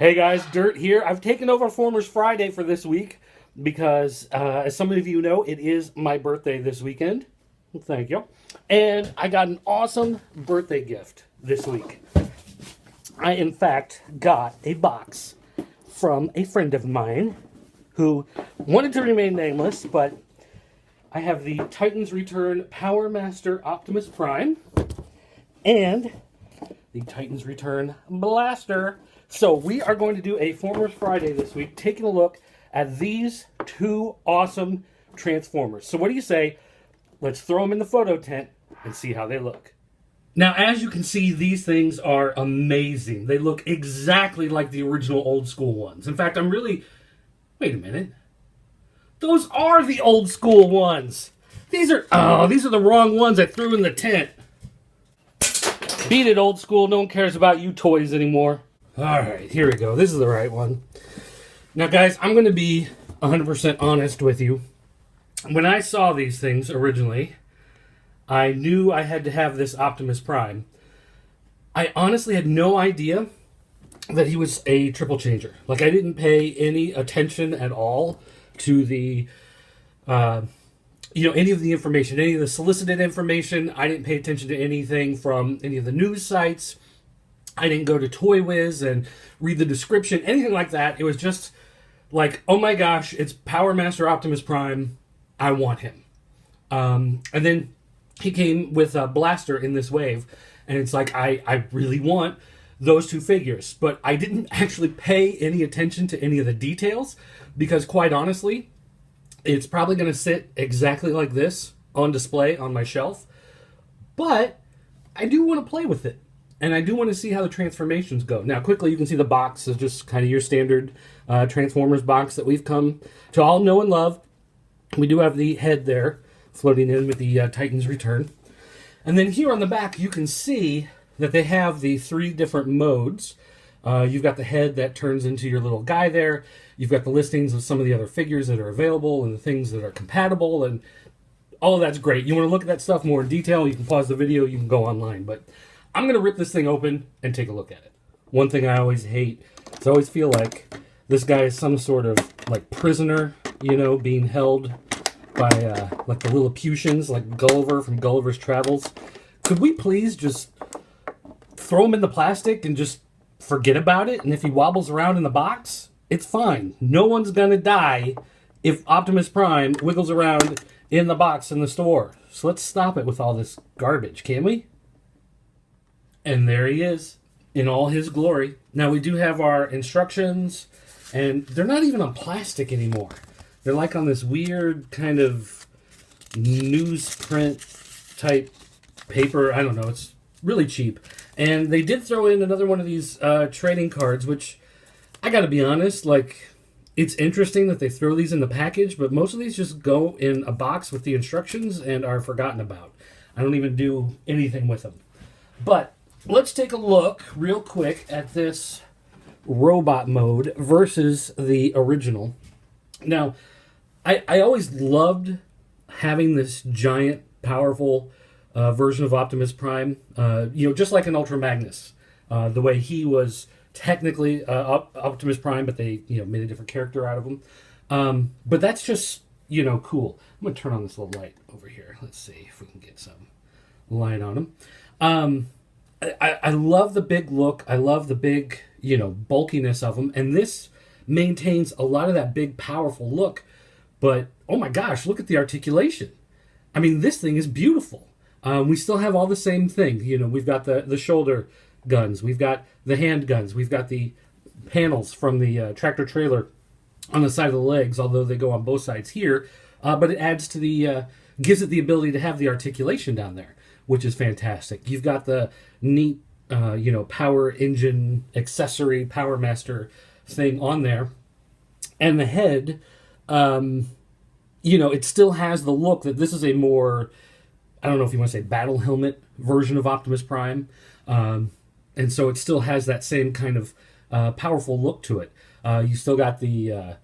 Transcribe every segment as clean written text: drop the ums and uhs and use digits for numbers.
Hey guys, Dirt here. I've taken over Formers Friday for this week because, as some of you know, it is my birthday this weekend. Thank you. And I got an awesome birthday gift this week. I, in fact, got a box from a friend of mine who wanted to remain nameless, but I have the Titans Return Powermaster Optimus Prime and the Titans Return Blaster. So we are going to do a Formers Friday this week, taking a look at these two awesome Transformers. So what do you say? Let's throw them in the photo tent and see how they look. Now, as you can see, these things are amazing. They look exactly like the original old school ones. In fact, wait a minute. Those are the old school ones. These are the wrong ones I threw in the tent. Beat it, old school. No one cares about you toys anymore. All right, here we go. This is the right one. Now, guys, I'm going to be 100% honest with you. When I saw these things originally, I knew I had to have this Optimus Prime. I honestly had no idea that he was a triple changer. Like, I didn't pay any attention at all to the, any of the information, any of the solicited information. I didn't pay attention to anything from any of the news sites. I didn't go to Toy Wiz and read the description, anything like that. It was just like, oh my gosh, it's Powermaster Optimus Prime. I want him. And then he came with a blaster in this wave. And it's like, I really want those two figures. But I didn't actually pay any attention to any of the details because, quite honestly, it's probably going to sit exactly like this on display on my shelf. But I do want to play with it. And I do want to see how the transformations go. Now, quickly, you can see the box is just kind of your standard Transformers box that we've come to all know and love. We do have the head there floating in with the Titans Return. And then here on the back, you can see that they have the three different modes. You've got the head that turns into your little guy there. You've got the listings of some of the other figures that are available and the things that are compatible. And all of that's great. You want to look at that stuff more in detail, you can pause the video, you can go online. But I'm going to rip this thing open and take a look at it. One thing I always hate is I always feel like this guy is some sort of like prisoner, being held by like the Lilliputians, like Gulliver from Gulliver's Travels. Could we please just throw him in the plastic and just forget about it? And if he wobbles around in the box, it's fine. No one's going to die if Optimus Prime wiggles around in the box in the store. So let's stop it with all this garbage, can we? And there he is, in all his glory. Now, we do have our instructions, and they're not even on plastic anymore. They're like on this weird kind of newsprint type paper. I don't know. It's really cheap. And they did throw in another one of these trading cards, which, I gotta be honest, it's interesting that they throw these in the package, but most of these just go in a box with the instructions and are forgotten about. I don't even do anything with them. But let's take a look real quick at this robot mode versus the original. Now, I always loved having this giant, powerful version of Optimus Prime, just like an Ultra Magnus. The way he was technically Optimus Prime, but they made a different character out of him. But that's just, cool. I'm going to turn on this little light over here. Let's see if we can get some light on him. I love the big look. I love the big, bulkiness of them. And this maintains a lot of that big, powerful look. But, oh my gosh, look at the articulation. I mean, this thing is beautiful. We still have all the same thing. We've got the shoulder guns. We've got the hand guns. We've got the panels from the tractor trailer on the side of the legs, although they go on both sides here. But it adds to gives it the ability to have the articulation down there, which is fantastic. You've got the neat, power engine accessory Powermaster thing on there. And the head, it still has the look that this is a more, I don't know if you want to say battle helmet version of Optimus Prime. And so it still has that same kind of powerful look to it. You still got the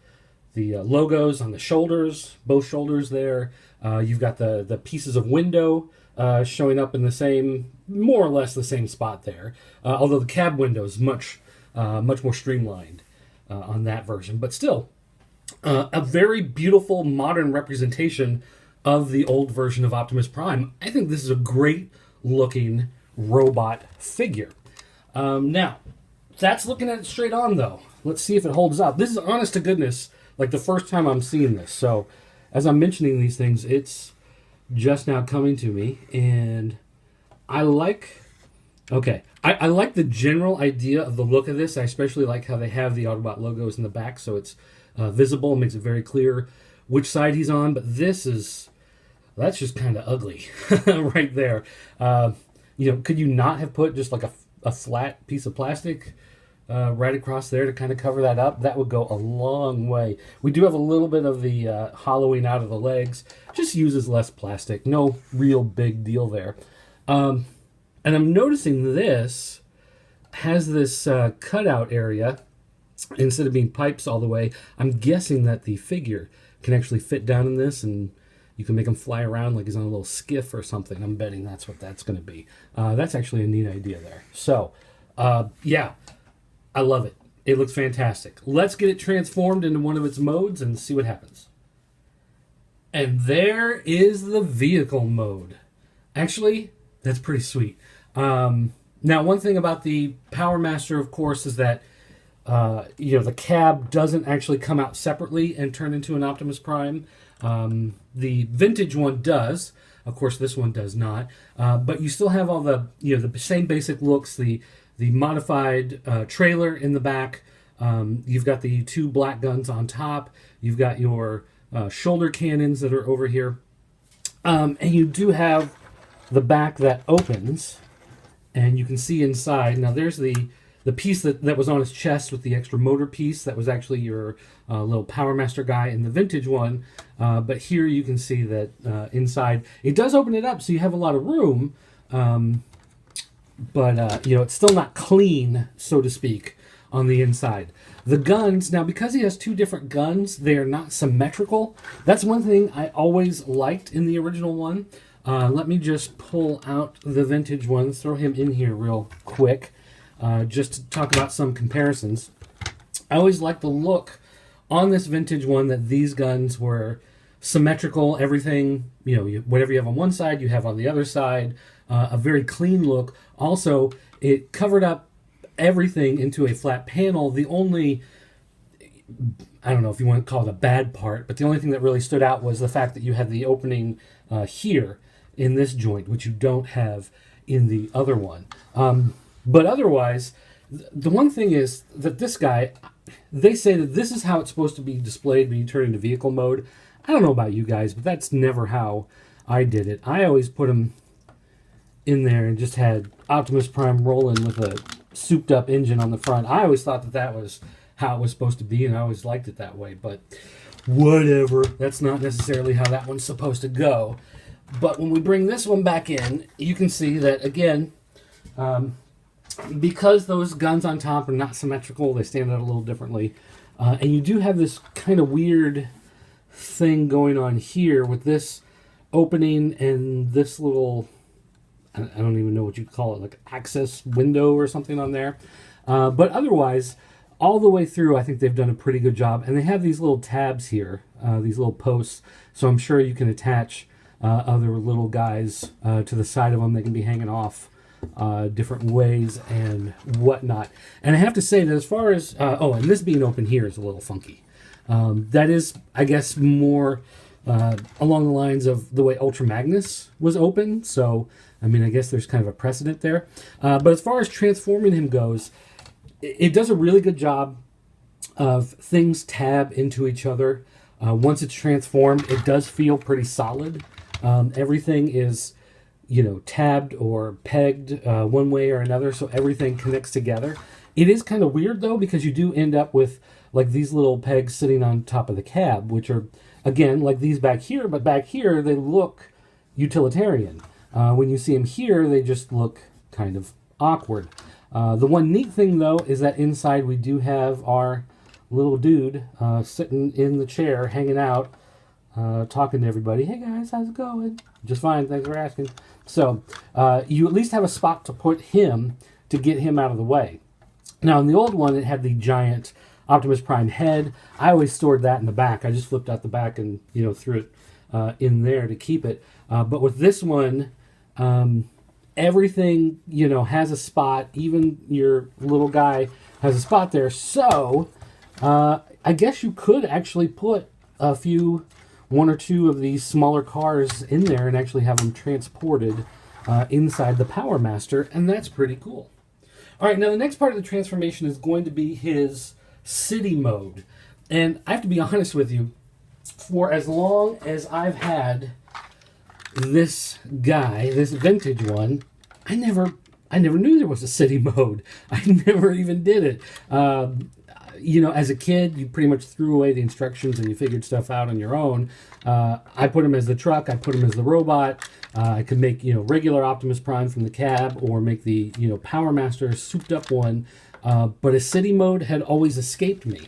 logos on the shoulders, both shoulders there. You've got the pieces of window showing up in the same, more or less the same spot there. Although the cab window is much much more streamlined on that version. But still, a very beautiful modern representation of the old version of Optimus Prime. I think this is a great looking robot figure. Now, that's looking at it straight on, though. Let's see if it holds up. This is honest to goodness, like the first time I'm seeing this. So, as I'm mentioning these things, it's just now coming to me, and I like... Okay, I like the general idea of the look of this. I especially like how they have the Autobot logos in the back, so it's visible, makes it very clear which side he's on. But this is... that's just kind of ugly right there. Could you not have put just like a flat piece of plastic right across there to kind of cover that up? That would go a long way. We do have a little bit of the hollowing out of the legs. Just uses less plastic. No real big deal there. And I'm noticing this has this cutout area instead of being pipes all the way. I'm guessing that the figure can actually fit down in this, and you can make him fly around like he's on a little skiff or something. I'm betting that's what that's going to be. That's actually a neat idea there. So, yeah, I love it. It looks fantastic. Let's get it transformed into one of its modes and see what happens. And there is the vehicle mode. Actually, that's pretty sweet. Now, one thing about the Powermaster, of course, is that the cab doesn't actually come out separately and turn into an Optimus Prime. The vintage one does. Of course, this one does not. But you still have all the the same basic looks. The modified trailer in the back. You've got the two black guns on top. You've got your shoulder cannons that are over here, and you do have the back that opens, and you can see inside. Now, there's the piece that was on his chest with the extra motor piece. That was actually your little Powermaster guy in the vintage one. But here you can see that inside, it does open it up, so you have a lot of room. But it's still not clean, so to speak, on the inside. The guns, now because he has two different guns, they are not symmetrical. That's one thing I always liked in the original one. Let me just pull out the vintage one, throw him in here real quick. Just to talk about some comparisons. I always liked the look on this vintage one that these guns were symmetrical. Everything, whatever you have on one side, you have on the other side. A very clean look. Also, it covered up everything into a flat panel. The only, I don't know if you want to call it a bad part, but the only thing that really stood out was the fact that you had the opening here in this joint, which you don't have in the other one. But otherwise, the one thing is that this guy, they say that this is how it's supposed to be displayed when you turn into vehicle mode. I don't know about you guys, but that's never how I did it. I always put him in there and just had Optimus Prime rolling with a souped up engine on the front. I always thought that was how it was supposed to be, and I always liked it that way. But whatever. That's not necessarily how that one's supposed to go. But when we bring this one back in, you can see that, again, because those guns on top are not symmetrical, they stand out a little differently. And you do have this kind of weird thing going on here with this opening and this little, I don't even know what you'd call it, like access window or something on there. But otherwise, all the way through, I think they've done a pretty good job. And they have these little tabs here, these little posts. So I'm sure you can attach other little guys to the side of them. They can be hanging off different ways and whatnot. And I have to say that as far as, and this being open here is a little funky. That is, I guess, more along the lines of the way Ultra Magnus was open. So, I mean, I guess there's kind of a precedent there. But as far as transforming him goes, it does a really good job of things tab into each other. Once it's transformed, it does feel pretty solid. Everything is, tabbed or pegged one way or another, so everything connects together. It is kind of weird, though, because you do end up with, like, these little pegs sitting on top of the cab, which are, again, like these back here, but back here, they look utilitarian. When you see them here, they just look kind of awkward. The one neat thing, though, is that inside we do have our little dude sitting in the chair, hanging out, talking to everybody. Hey, guys, how's it going? Just fine, thanks for asking. So, you at least have a spot to put him to get him out of the way. Now, in the old one, it had the giant Optimus Prime head. I always stored that in the back. I just flipped out the back and, threw it in there to keep it. But with this one, everything, has a spot. Even your little guy has a spot there. So, I guess you could actually put one or two of these smaller cars in there and actually have them transported inside the Powermaster, and that's pretty cool. All right, now the next part of the transformation is going to be his city mode. And I have to be honest with you, for as long as I've had this guy, this vintage one, I never knew there was a city mode. I never even did it. As a kid, you pretty much threw away the instructions and you figured stuff out on your own. I put him as the truck. I put him as the robot. I could make, regular Optimus Prime from the cab or make the, Powermaster souped up one. But a city mode had always escaped me.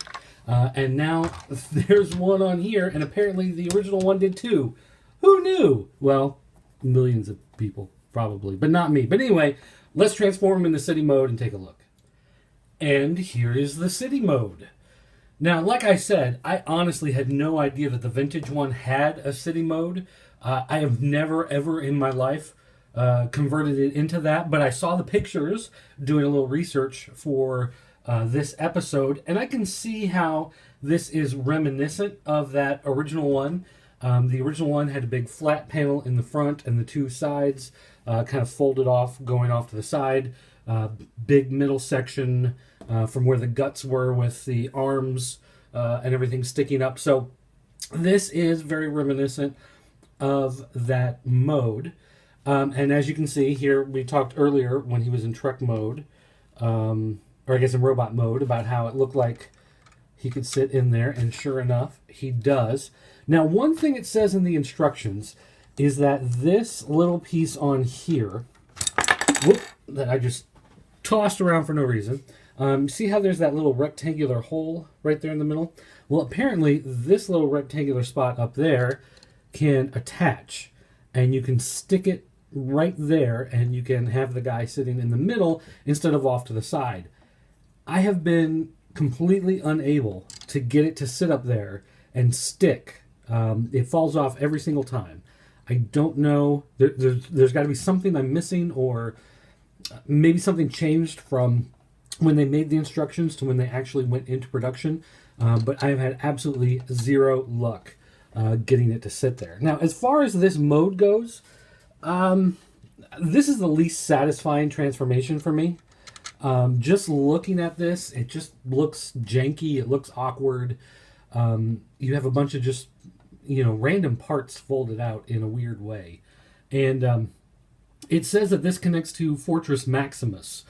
And now there's one on here, and apparently the original one did too. Who knew? Well, millions of people probably, but not me. But anyway, let's transform him into city mode and take a look. And here is the city mode. Now, like I said, I honestly had no idea that the vintage one had a city mode. I have never, ever in my life converted it into that, but I saw the pictures doing a little research for this episode, and I can see how this is reminiscent of that original one. The original one had a big flat panel in the front and the two sides kind of folded off, going off to the side. Big middle section from where the guts were with the arms and everything sticking up. So this is very reminiscent of that mode. And as you can see here, we talked earlier when he was in truck mode, or I guess in robot mode, about how it looked like he could sit in there, and sure enough, he does. Now, one thing it says in the instructions is that this little piece on here, that I just tossed around for no reason, see how there's that little rectangular hole right there in the middle? Well, apparently this little rectangular spot up there can attach, and you can stick it right there, and you can have the guy sitting in the middle instead of off to the side. I have been completely unable to get it to sit up there and stick. It falls off every single time. I don't know. There's got to be something I'm missing, or maybe something changed from when they made the instructions to when they actually went into production. But I have had absolutely zero luck getting it to sit there. Now, as far as this mode goes, this is the least satisfying transformation for me. Just looking at this, it just looks janky. It looks awkward. You have a bunch of just, random parts folded out in a weird way. And it says that this connects to Fortress Maximus.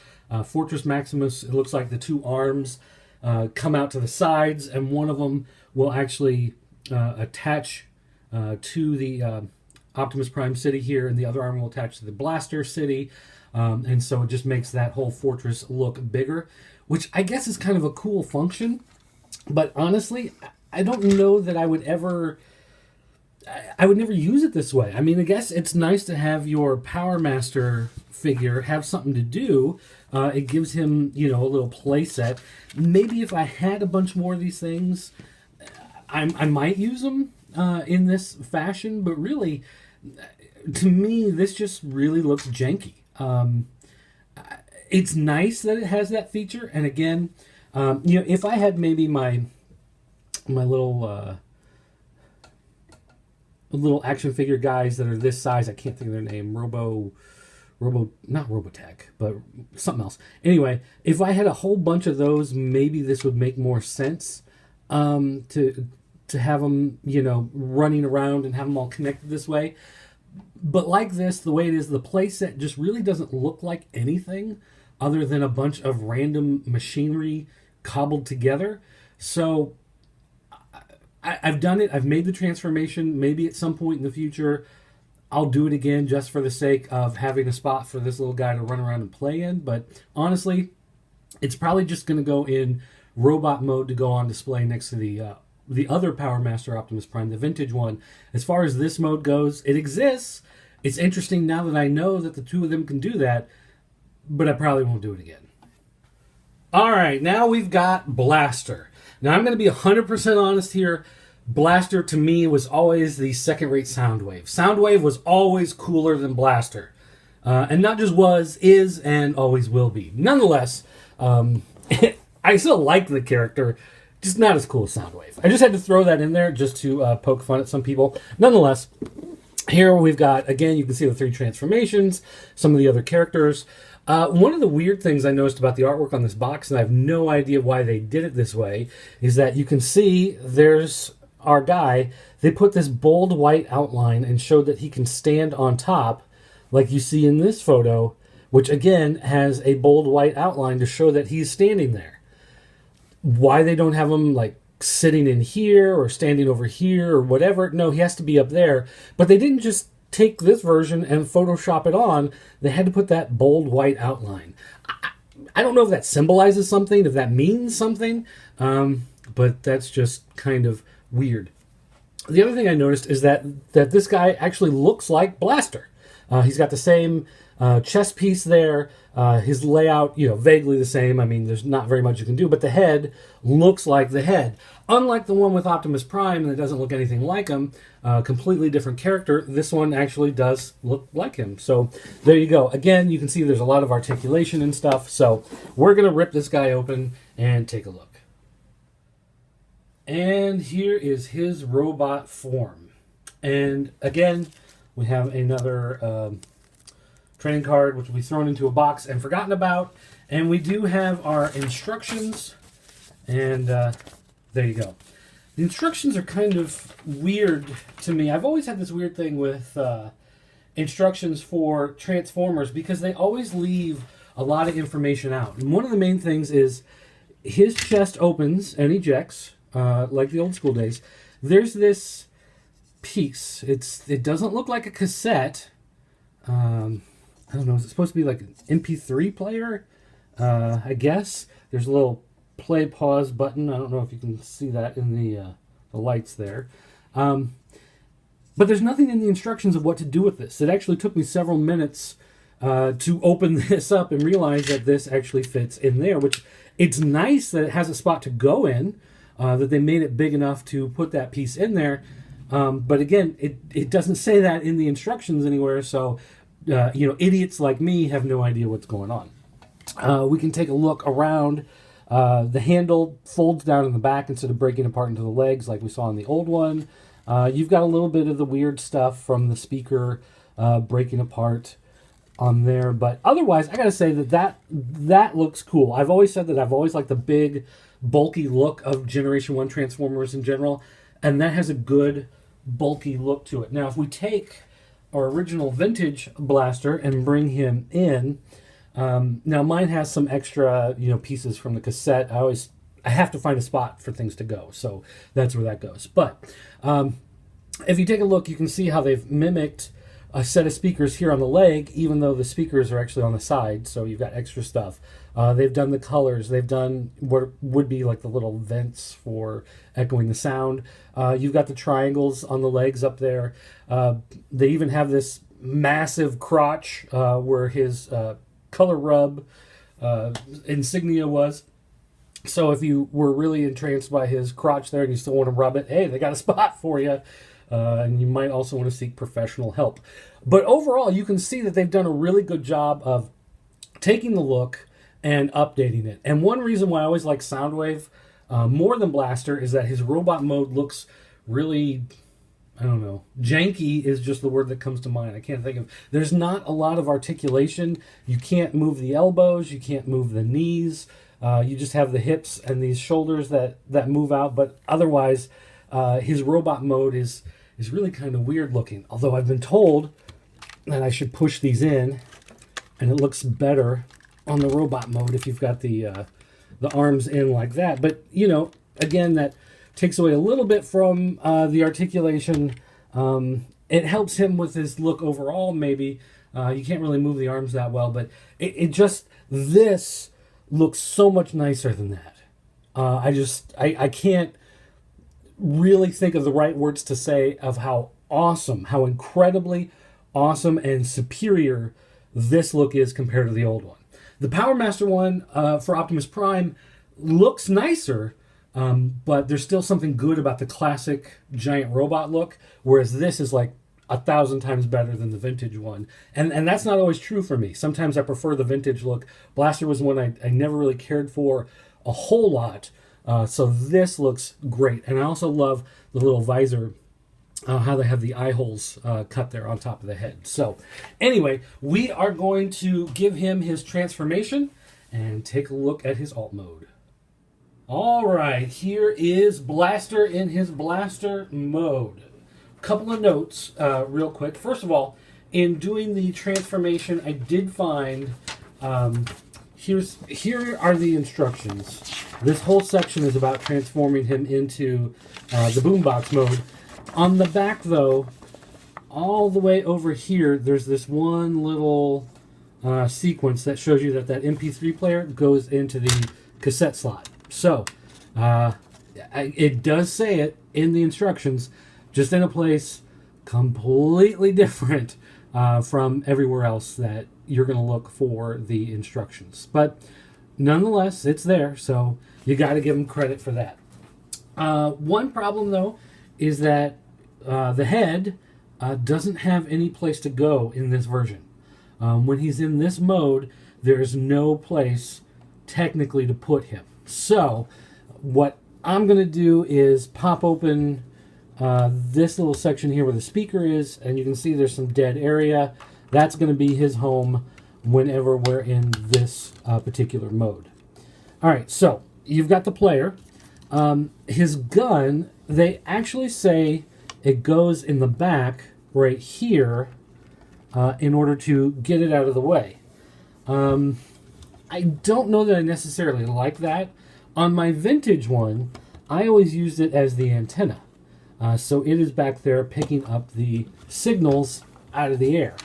Fortress Maximus, it looks like the two arms come out to the sides, and one of them will actually attach to the Optimus Prime city here, and the other arm will attach to the Blaster city. And so it just makes that whole fortress look bigger, which I guess is kind of a cool function. But honestly, I don't know that I would never use it this way. I mean, I guess it's nice to have your Powermaster figure have something to do. It gives him, a little play set. Maybe if I had a bunch more of these things, I might use them in this fashion. But really, to me, this just really looks janky. It's nice that it has that feature. And again, if I had maybe my little action figure guys that are this size, I can't think of their name, not Robotech, but something else. Anyway, if I had a whole bunch of those, maybe this would make more sense to have them, running around and have them all connected this way. But like this, the way it is, the playset just really doesn't look like anything other than a bunch of random machinery cobbled together. So I've done it. I've made the transformation. Maybe at some point in the future, I'll do it again just for the sake of having a spot for this little guy to run around and play in. But honestly, it's probably just going to go in robot mode to go on display next to the other Powermaster Optimus Prime, the vintage one. As far as this mode goes, it exists. It's interesting now that I know that the two of them can do that, but I probably won't do it again. All right, now we've got Blaster. Now I'm going to be 100% honest here. Blaster to me was always the second-rate Soundwave. Soundwave was always cooler than Blaster. And not just was, is, and always will be. Nonetheless, I still like the character, just not as cool as Soundwave. I just had to throw that in there just to poke fun at some people. Nonetheless, here we've got, again, you can see the 3 transformations, some of the other characters. One of the weird things I noticed about the artwork on this box, and I have no idea why they did it this way, is that you can see there's our guy. They put this bold white outline and showed that he can stand on top, like you see in this photo, which again has a bold white outline to show that he's standing there. Why they don't have him like sitting in here or standing over here or whatever, no, he has to be up there. But they didn't just take this version and Photoshop it on. They had to put that bold white outline. I don't know if that symbolizes something, if that means something, but that's just kind of weird. The other thing I noticed is that this guy actually looks like Blaster. He's got the same chest piece there. His layout, vaguely the same. I mean, there's not very much you can do, but the head looks like the head. Unlike the one with Optimus Prime that doesn't look anything like him, completely different character, this one actually does look like him. So there you go. Again, you can see there's a lot of articulation and stuff. So we're going to rip this guy open and take a look. And here is his robot form. And again, we have another trading card, which will be thrown into a box and forgotten about. And we do have our instructions. And there you go. The instructions are kind of weird to me. I've always had this weird thing with instructions for Transformers because they always leave a lot of information out. And one of the main things is his chest opens and ejects, like the old school days. There's this piece. It doesn't look like a cassette. I don't know. Is it supposed to be like an MP3 player? I guess. There's a little play pause button. I don't know if you can see that in the lights there. But there's nothing in the instructions of what to do with this. It actually took me several minutes to open this up and realize that this actually fits in there, which it's nice that it has a spot to go in, that they made it big enough to put that piece in there. But again, it doesn't say that in the instructions anywhere, so idiots like me have no idea what's going on. We can take a look around. The handle folds down in the back instead of breaking apart into the legs like we saw in the old one. You've got a little bit of the weird stuff from the speaker breaking apart on there. But otherwise, I got to say that looks cool. I've always said that I've always liked the big, bulky look of Generation 1 Transformers in general. And that has a good, bulky look to it. Now, if we take our original vintage Blaster and bring him in... now mine has some extra, pieces from the cassette. I have to find a spot for things to go, so that's where that goes. But if you take a look, you can see how they've mimicked a set of speakers here on the leg, even though the speakers are actually on the side, so you've got extra stuff. They've done the colors. They've done what would be like the little vents for echoing the sound. You've got the triangles on the legs up there. They even have this massive crotch where his color rub insignia was. So if you were really entranced by his crotch there and you still want to rub it, hey, they got a spot for you. And you might also want to seek professional help. But overall, you can see that they've done a really good job of taking the look and updating it. And one reason why I always like Soundwave more than Blaster is that his robot mode looks really... I don't know. Janky is just the word that comes to mind. I can't think of... There's not a lot of articulation. You can't move the elbows. You can't move the knees. You just have the hips and these shoulders that move out. But otherwise, his robot mode is really kind of weird looking. Although I've been told that I should push these in, and it looks better on the robot mode if you've got the arms in like that. But, again, that... takes away a little bit from the articulation. It helps him with his look overall, maybe. You can't really move the arms that well, but this looks so much nicer than that. I can't really think of the right words to say of how awesome, how incredibly awesome and superior this look is compared to the old one. The Powermaster one for Optimus Prime looks nicer, but there's still something good about the classic giant robot look, whereas this is like 1,000 times better than the vintage one. And that's not always true for me. Sometimes I prefer the vintage look. Blaster was one I never really cared for a whole lot. So this looks great. And I also love the little visor, how they have the eye holes cut there on top of the head. So anyway, we are going to give him his transformation and take a look at his alt mode. All right, here is Blaster in his Blaster mode. Couple of notes real quick. First of all, in doing the transformation, I did find here are the instructions. This whole section is about transforming him into the boombox mode. On the back, though, all the way over here, there's this one little sequence that shows you that MP3 player goes into the cassette slot. So it does say it in the instructions, just in a place completely different from everywhere else that you're going to look for the instructions. But nonetheless, it's there, so you got to give them credit for that. One problem, though, is that the head doesn't have any place to go in this version. When he's in this mode, there's no place technically to put him. So what I'm going to do is pop open this little section here where the speaker is, and you can see there's some dead area. That's going to be his home whenever we're in this particular mode. All right, so you've got the player. His gun, they actually say it goes in the back right here in order to get it out of the way. I don't know that I necessarily like that. On my vintage one, I always used it as the antenna. So it is back there picking up the signals out of the air.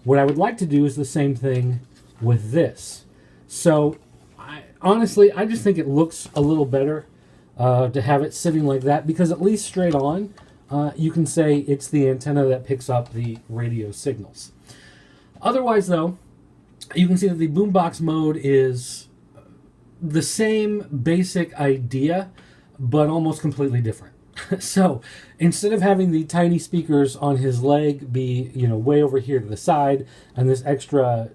What I would like to do is the same thing with this. So honestly, I just think it looks a little better to have it sitting like that, because at least straight on, you can say it's the antenna that picks up the radio signals. Otherwise, though, you can see that the boombox mode is the same basic idea, but almost completely different. So instead of having the tiny speakers on his leg be, way over here to the side, and this extra,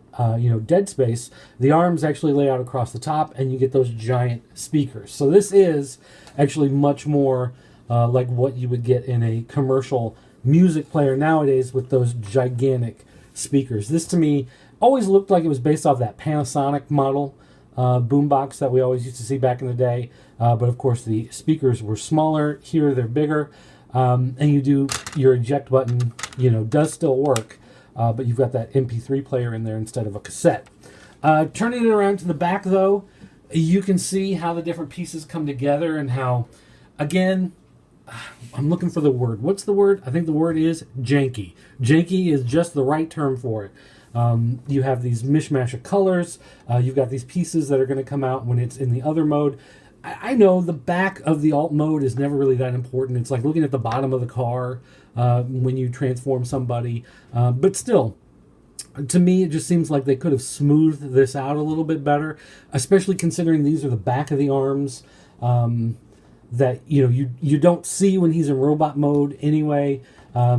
dead space, the arms actually lay out across the top, and you get those giant speakers. So this is actually much more like what you would get in a commercial music player nowadays with those gigantic speakers. This, to me, always looked like it was based off that Panasonic model boombox that we always used to see back in the day. But of course, the speakers were smaller. Here, they're bigger. And your eject button, does still work. But you've got that MP3 player in there instead of a cassette. Turning it around to the back, though, you can see how the different pieces come together and how, again, I'm looking for the word. What's the word? I think the word is janky. Janky is just the right term for it. You have these mishmash of colors. You've got these pieces that are going to come out when it's in the other mode. I know the back of the alt mode is never really that important. It's like looking at the bottom of the car when you transform somebody. But still, to me, it just seems like they could have smoothed this out a little bit better, especially considering these are the back of the arms that you don't see when he's in robot mode anyway.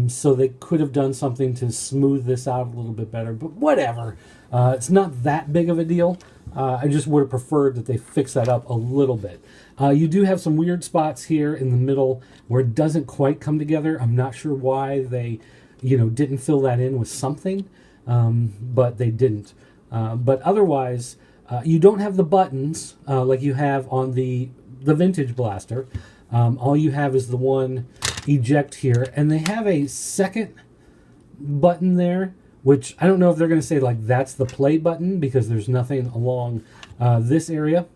So they could have done something to smooth this out a little bit better, but whatever. It's not that big of a deal. I just would have preferred that they fix that up a little bit. You do have some weird spots here in the middle where it doesn't quite come together. I'm not sure why they, didn't fill that in with something, but they didn't. But otherwise, you don't have the buttons like you have on the vintage Blaster. All you have is the one eject here, and they have a second button there, which I don't know if they're going to say like that's the play button, because there's nothing along this area,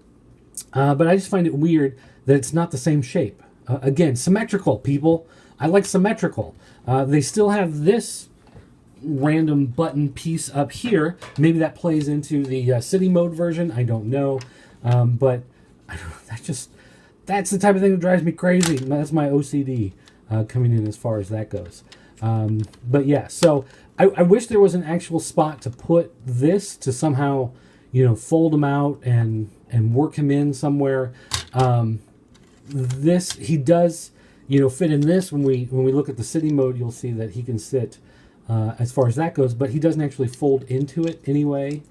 but I just find it weird that it's not the same shape. Again, symmetrical, people. I like symmetrical. They still have this random button piece up here. Maybe that plays into the city mode version. I don't know, but I don't know, that's the type of thing that drives me crazy. That's my OCD coming in as far as that goes. But yeah, so I wish there was an actual spot to put this to somehow, fold him out and work him in somewhere. This he does, fit in this. When we look at the city mode, you'll see that he can sit as far as that goes, but he doesn't actually fold into it anyway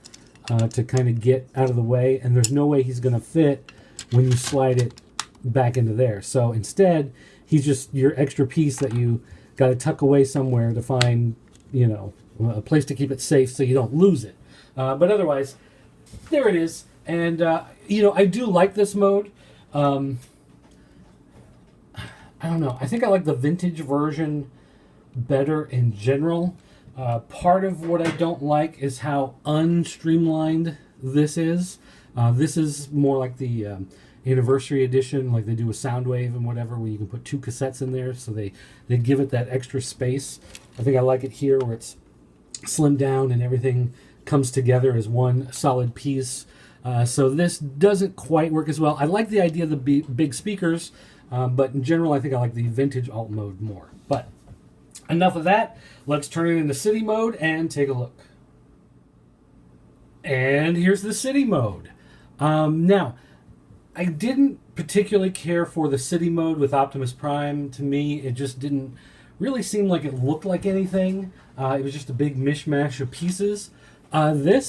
to kind of get out of the way, and there's no way he's going to fit when you slide it back into there. So instead, he's just your extra piece that you got to tuck away somewhere to find, a place to keep it safe so you don't lose it. But otherwise, there it is. And, I do like this mode. I don't know. I think I like the vintage version better in general. Part of what I don't like is how unstreamlined this is. This is more like the anniversary edition, like they do with Soundwave and whatever, where you can put 2 cassettes in there, so they give it that extra space. I think I like it here where it's slimmed down and everything comes together as one solid piece. So this doesn't quite work as well. I like the idea of the big speakers, but in general, I think I like the vintage alt mode more. But enough of that. Let's turn it into city mode and take a look. And here's the city mode. Now, I didn't particularly care for the city mode with Optimus Prime. To me, it just didn't really seem like it looked like anything. It was just a big mishmash of pieces. I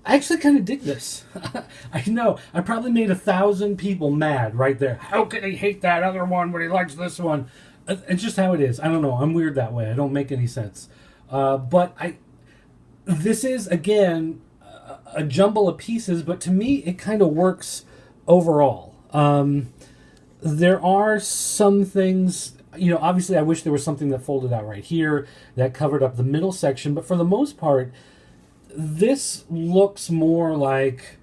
actually kind of dig this. I know, I probably made 1,000 people mad right there. How can he hate that other one when he likes this one? It's just how it is. I don't know. I'm weird that way. I don't make any sense. But this is, again, a jumble of pieces, but to me, it kind of works overall. There are some things, obviously I wish there was something that folded out right here that covered up the middle section, but for the most part, this looks more like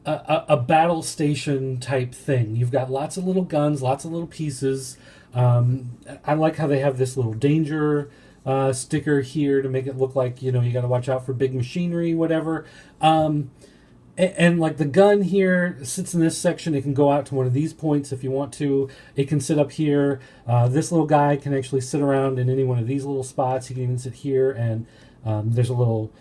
a battle station type thing. You've got lots of little guns, lots of little pieces. I like how they have this little danger sticker here to make it look like, you got to watch out for big machinery, whatever. And like the gun here sits in this section. It can go out to one of these points if you want to. It can sit up here. This little guy can actually sit around in any one of these little spots. He can even sit here, and there's a little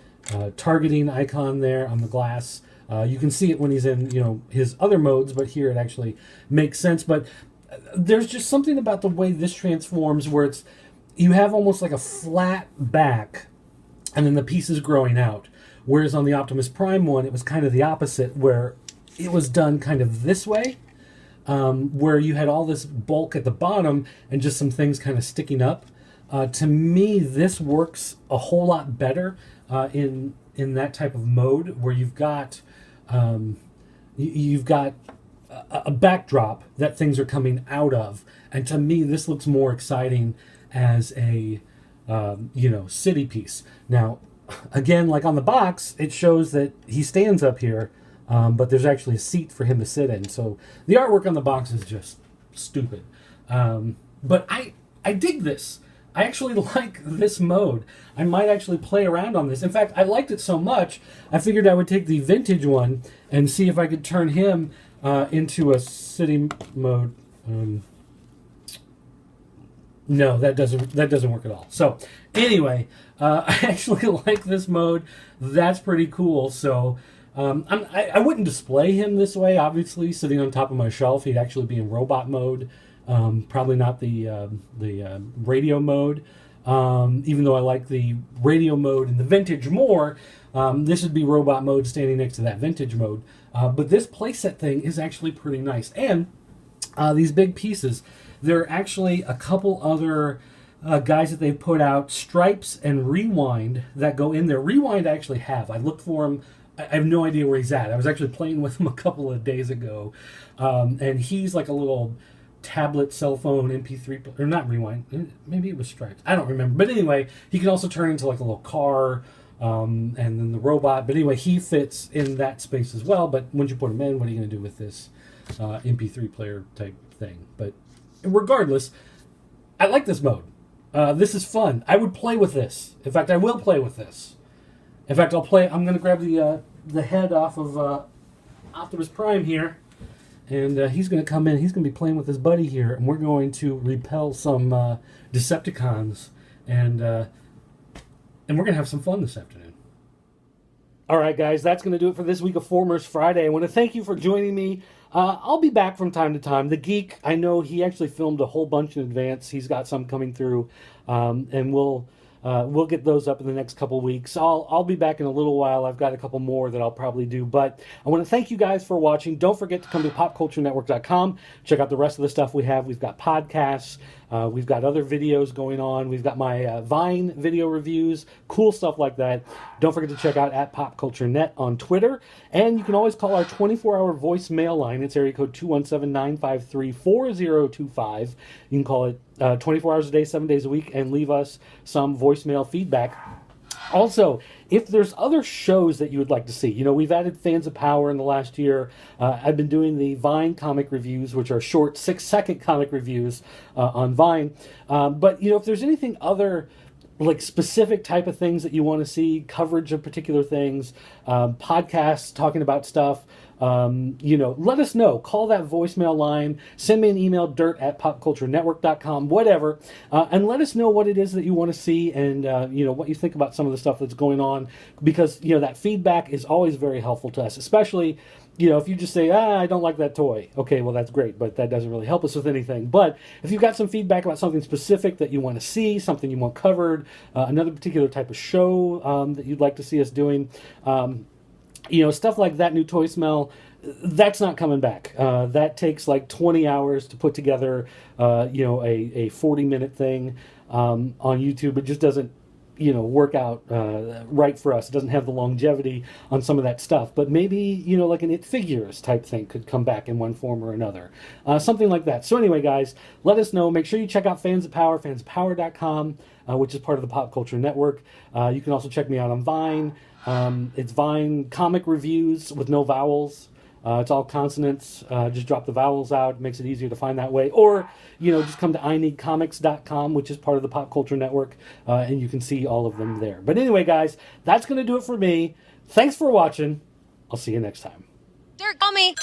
targeting icon there on the glass. You can see it when he's in, his other modes, but here it actually makes sense. But there's just something about the way this transforms where you have almost like a flat back and then the pieces growing out. Whereas on the Optimus Prime one, it was kind of the opposite, where it was done kind of this way, where you had all this bulk at the bottom and just some things kind of sticking up. To me, this works a whole lot better in that type of mode, where you've got a backdrop that things are coming out of. And to me, this looks more exciting as a city piece. Now, again, like on the box, it shows that he stands up here, but there's actually a seat for him to sit in. So the artwork on the box is just stupid. But I dig this. I actually like this mode. I might actually play around on this. In fact, I liked it so much, I figured I would take the vintage one and see if I could turn him into a city mode. No, that doesn't work at all. So anyway, I actually like this mode. That's pretty cool. So I wouldn't display him this way, obviously, sitting on top of my shelf. He'd actually be in robot mode. Probably not the radio mode. Even though I like the radio mode and the vintage more, this would be robot mode standing next to that vintage mode. But this playset thing is actually pretty nice. And these big pieces, there are actually a couple other guys that they've put out, Stripes and Rewind, that go in there. Rewind I actually have. I looked for him. I have no idea where he's at. I was actually playing with him a couple of days ago. And he's like a little tablet, cell phone, MP3, or not Rewind. Maybe it was Stripes. I don't remember. But anyway, he can also turn into like a little car, and then the robot. But anyway, he fits in that space as well. But once you put him in, what are you going to do with this MP3 player type thing? But regardless, I like this mode. This is fun. I would play with this. In fact, I will play with this. In fact, I'm going to grab the head off of Optimus Prime here, and he's going to come in. He's going to be playing with his buddy here, and we're going to repel some Decepticons, and we're going to have some fun this afternoon. All right, guys, that's going to do it for this week of Formers Friday. I want to thank you for joining me. I'll be back from time to time. The Geek, I know he actually filmed a whole bunch in advance. He's got some coming through, and we'll get those up in the next couple weeks. I'll be back in a little while. I've got a couple more that I'll probably do. But I want to thank you guys for watching. Don't forget to come to popculturenetwork.com. Check out the rest of the stuff we have. We've got podcasts. We've got other videos going on. We've got my Vine video reviews, cool stuff like that. Don't forget to check out @PopCultureNet on Twitter. And you can always call our 24-hour voicemail line. It's area code 217-953-4025. You can call it 24 hours a day, 7 days a week, and leave us some voicemail feedback. Also, if there's other shows that you would like to see, we've added Fans of Power in the last year. I've been doing the Vine comic reviews, which are short 6-second comic reviews on Vine. But, if there's anything other, like specific type of things that you want to see, coverage of particular things, podcasts talking about stuff, let us know. Call that voicemail line. Send me an email, dirt@popculturenetwork.com, whatever, and let us know what it is that you want to see and, what you think about some of the stuff that's going on, because, that feedback is always very helpful to us, especially, if you just say, I don't like that toy. Okay, well, that's great, but that doesn't really help us with anything. But if you've got some feedback about something specific that you want to see, something you want covered, another particular type of show that you'd like to see us doing, stuff like that, new toy smell, that's not coming back. That takes like 20 hours to put together, a 40-minute thing on YouTube. It just doesn't, work out right for us. It doesn't have the longevity on some of that stuff. But maybe, like an It Figures type thing could come back in one form or another. Something like that. So anyway, guys, let us know. Make sure you check out Fans of Power, fansofpower.com, which is part of the Pop Culture Network. You can also check me out on Vine. It's Vine comic reviews with no vowels. It's all consonants. Just drop the vowels out. It makes it easier to find that way. Or, just come to ineedcomics.com, which is part of the Pop Culture Network, and you can see all of them there. But anyway, guys, that's going to do it for me. Thanks for watching. I'll see you next time. Dirt, call me.